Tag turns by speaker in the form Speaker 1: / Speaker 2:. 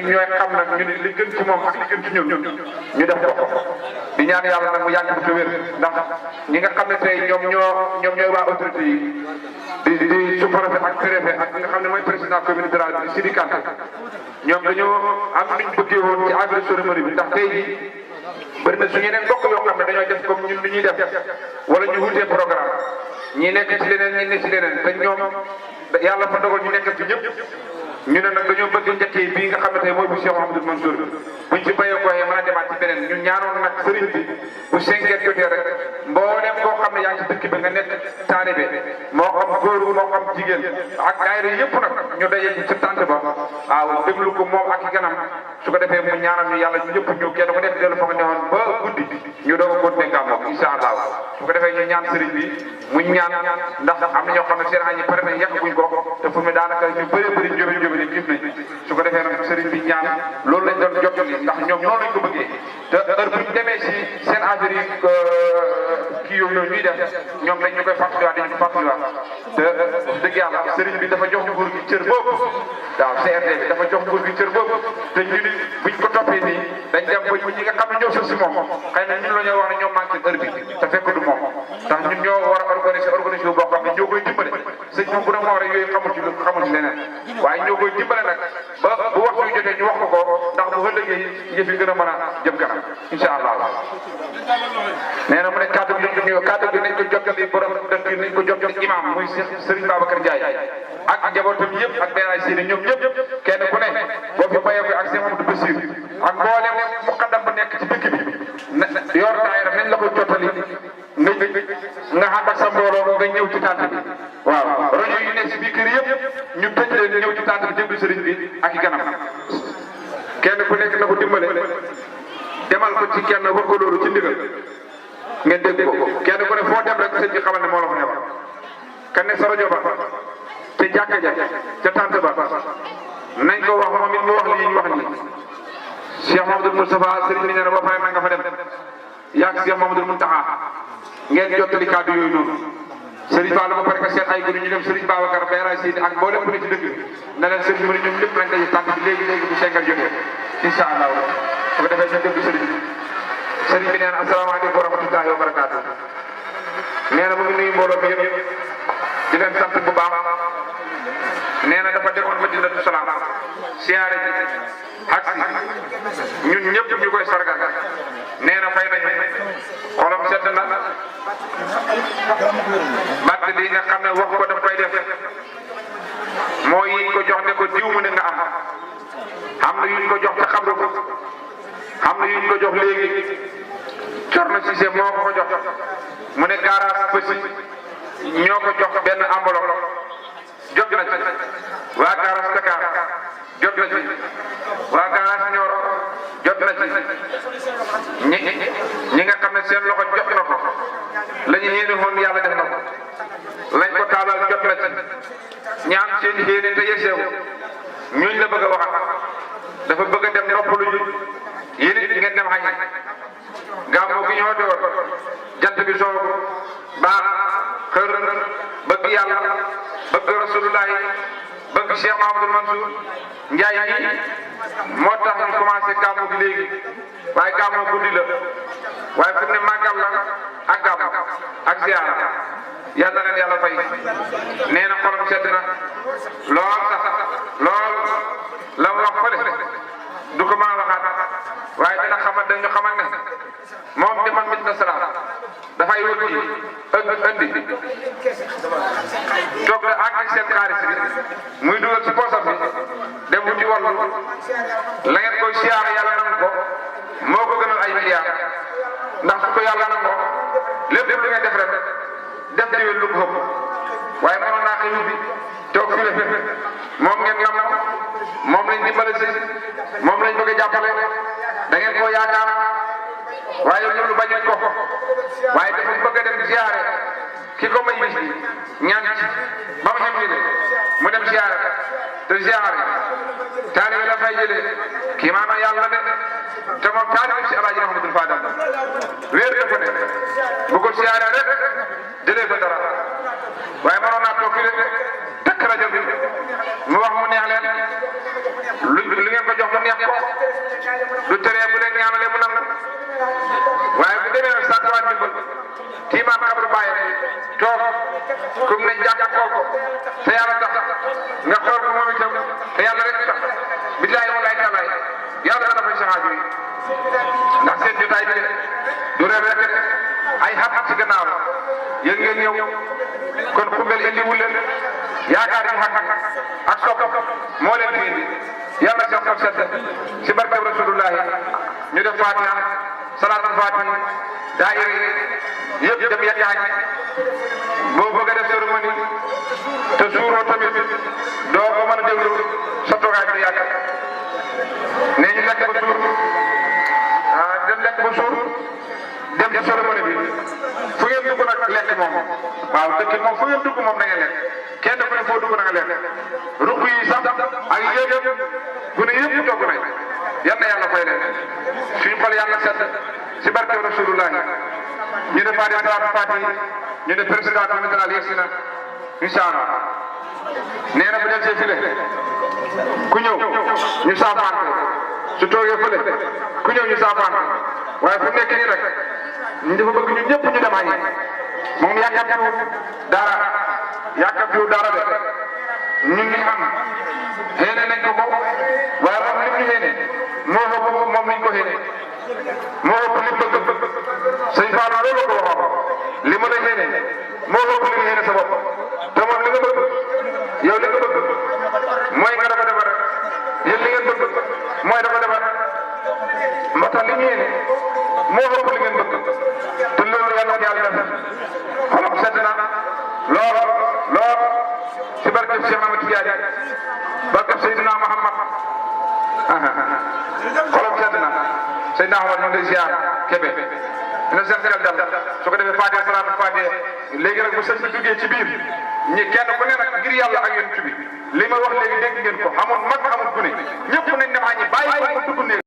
Speaker 1: ñun ñooy xam nag ñu li gën ci moom ak li gën ci ñun ñu def ko di ñaan yàlla nag mu yàgg bu te wér ndax ñi nga xam ne tey ñoom ñooy waa autorité yi di sous-préfet ak préfet ak ñi nga xam ne mooy président commune rurale bi Sidi Kanté ñoom dañoo am nuñ bëggee woon ci affaire cérémonie bi ndax tey jii bëri na su ñeneen bokk yoo xam ne dañoo def comme ñun li ñuy def wala ñu wutee programme ñi nekk ci leneen ñi nekk ci leneen te ñoom yàlla fa dogal ñu nekk ci ñëpp ñu ne nag dañoo bëgg njëkkee bii nga xam ne tey mooy bu Cheikh Mouhamadou Mansour buñ ci bayee koyee mën a demaat ci beneen ñun ñaanoon nag sëriñ bi bu 5 heures jotee rek mboolem koo xam ne yaa ngi ci dëkk bi nga nekk taalibe moo xam góor moo xam jigéen ak daayira yëpp nag ñu daje ci tànt ba waaw déglu ko moom ak ganam su ko defee mu ñaanal ñu yàlla ñu ñëpp ñu kenn ku nekk dellu fa nga newoon ba guddi ñu doog a continuer gàmmu incha allah su ko defee ñu ñaan sëriñ bi mu ñaan ndax am na ñoo xam ne seen añ yi pare nañ yàqaguñ ko te fu mu daanaka ñu bëri bëri njóobi gis nañ su ko defee nag sëriñ bi ñaan loolu lañ doon jottali ndax ñoom noonu lañ ko bëggee te heure bu ñu demee si seen affaire yi kii yooyu ñuy def ñoom dañ ñu koy fàttaliwaat dañu ko fàttaliwaat te dëgg yàlla sëriñ bi dafa jox nguur gi cër boobu waaw CRD bi dafa jox nguur gi cër boobu te ñu ni buñ ko toppee nii dañ dem ba ñi nga xam ne ñoo sës si moom xëy na ñun la ñoo wax ne ñoom manqué heure bi te fekk du moom ndax ñun ñoo war a organiser boo xam ne ñoo koy dimbale sëñ moom bu ne moo rek yooyu xamul ci leneen waaye ñoo koy dimbale nag ba bu waxtu wi jotee ñu wax ko ndax bu ëllëgee yëf yi gën a mën a jëm kanam incha allah nee na mu ne kàddu gi nañ ko jottali borom dëkk yi nañ ko jottali imam muy Serigne Babacar Ndiaye ak njabootam yëpp ak benn ay seeni ñoom ñëpp kenn ku ne boo fi bayee ko ak Cheikh Mamadou Bassir ak mboolem muqaddam bu nekk ci dëkk bi yor daayira nañ la ko jottali nga ànd ak sa mbooloo nga ñëw ci tànt bi waaw rajo yi nekk si biir kër yëpp ñu tëj leen ñëw ci tànt bi déglu sëriñ bi ak i ganam kenn ku nekk na ko dimbale demal ko ci kenn wax ko loolu ci ndigal ngeen dégg ko kenn ku ne foo dem rek sëñ bi xamal ne moo la fa newal kan ne sa rajo ba te jàkka ja ca tànt ba nañ ko wax moom it mu wax lii ñu wax nii Cheikh Mamadou Moustapha sëriñ bi nee na ba pare na nga fa dem yaag Cheikh Mamadou Mountakha ngeen jottali kàddu yooyu noonu Serigne Fall ba pare que seen ay guddi ñu dem Serigne Babacar Beera Sidi ak mboolem ku ne ci dëkk bi na leen Serigne mu ne ñoom ñëpp nañ daje tànk bi léegi bu sengal jógee incha allah su ko defee ñu déglu Serigne bi nee na asalaamaaleykum wa rahmatullahi wa barakaatu nee na mu ngi nuyu mbooloo bi yëpp di leen sant bu baax nee na dafa demoon Madinatu Salaam siyaare ji ak si ñun ñëpp ñu koy sargal nee na fay nañu xolam sedd na batt li nga xam ne wax ko daf koy def mooy yiñ ko jox ne ko diw mu ne nga am na yuñ ko jox te xam nga ko am na yuñ ko jox léegi Corna Cissé moo ko jox mu ne garage Bësi ñoo ko jox benn enveloppe jot na ci waa garage Dakar jot na ci waa garage Nioro jot na ci ñi nga xam ne seen loxo jot na ko la ñu yéene woon yàlla def na ko lañ ko taalal jot na ci ñaam seen yéene te yeseewu ñuñ la bëgg a waxat dafa bëgg a dem noppalu ñu yéen it ngeen dem xañ gàmmu gi ñoo door jant bi soo baax xër bëgg yàlla bëgg rasulullahi bëgg Cheikh Mahamadou Mansour Ndiaye yi moo tax ñu commencé gàmmu gi léegi waaye gàmmu guddi la waaye fu ne màggal la ak gàmmu ak ziyaara yàlla na leen yàlla fay nee na xolam sedd na lool sax lool la mu wax fële du ko mën a waxaat waaye dina xamal dañu xamal ne moom di man mit na salaam dafay wër ji andi toog la ak seen xaalis bi muy dugal ci poosam bi dem wuti wallu la ngeen koy siyaare yàlla nan ko moo ko waaye dafa bëgg a dem ziare ki ko may bis bi ñaan ci ba mu xam ne mu dem ziare te ziare taalibe la fay jëlee kii maanaam yàlla de te moom taalibe si Alaaji Mahamadul Fadal wéer dafa ne bu ko ziare rek jëlee fa dara waaye mënoon naa toog fii de tekk rajo bi mu wax mu neex leen lu ngeen ko jox mu neex ko du teree bu leen ñaanalee mu nangu waaye bu demee nag sàkkuwaat ndimbal kii maam kabru bàyyam toog comme ne jàpp xool ko te yàlla tax nga xool ko moom itam te yàlla rek tax billahi wallahi taalaay yàlla dana fay saxaaju yi ndax seen jotaay bi de du reer rek ay xam-xam ci gannaaw la yéen ngeen ñëw kon Koungheul indiwul leen yaakaar yi xam-xam ak sopp moo leen fi indi yàlla sax xol sedd si barkeb rasulullahi ñu def fatiha salaatul fatiha daayira yëpp dem yakkaañ boo bëgg a def cérémonie te suuroo tamit doo ko mën a déglu sa toogaay bi yàgg nee ñu lekk ba suur dem lekk ba suur dem ci cérémonie bi fu ngeen dugg nag lekk moom waaw dëkk moom fu ngeen dugg moom na ngeen lekk kenn ku ne foo dugg na nga lekk ruq yi sax ak yëpp bu ne yëpp togg nañ yal na yàlla fay leen suñu xol yàlla sedd si barke rasulullah ñu ne Fatiha salaatu Fatiha ñu ne président comité national yegsi na incha allah nee na bu del see file ku ñëw ñu saafante su toogee fële ku ñëw ñu saafante waaye fu nekk nii rek ñu dafa bëgg ñun ñëpp ñu dem añi moom yàkkamtiwul dara de ñun ñu am xéene nañ ko moom waaye moom li mu xéene moo ëpp moom lañ ko xéene moo ëpp li bëgg sëñ Fallou loolu ko waxoon li ma la xéene moo ëpp li nga xéene sa bopp te moom li nga bëgg yow li nga bëgg mooy nga dafa defar yéen li ngeen bëgg mooy dafa defar moo tax li ñu xéene moo ëpp li ngeen bëgg te loolu yàlla ko yàlla def xolam sedd na lool si barkeb Cheikh Ahmed Tidiane barkeb Seydina Muhammad xolam sedd na Seydina Muhammad ñu ngi lay ziar Kébé dina seen xel dal su ko defee Fatiha salaatu Fatiha léegi nag bu sëñ bi duggee ci biir ñi kenn ku ne nag ngir yàlla ak yonent bi li ma wax léegi dégg ngeen ko xamoon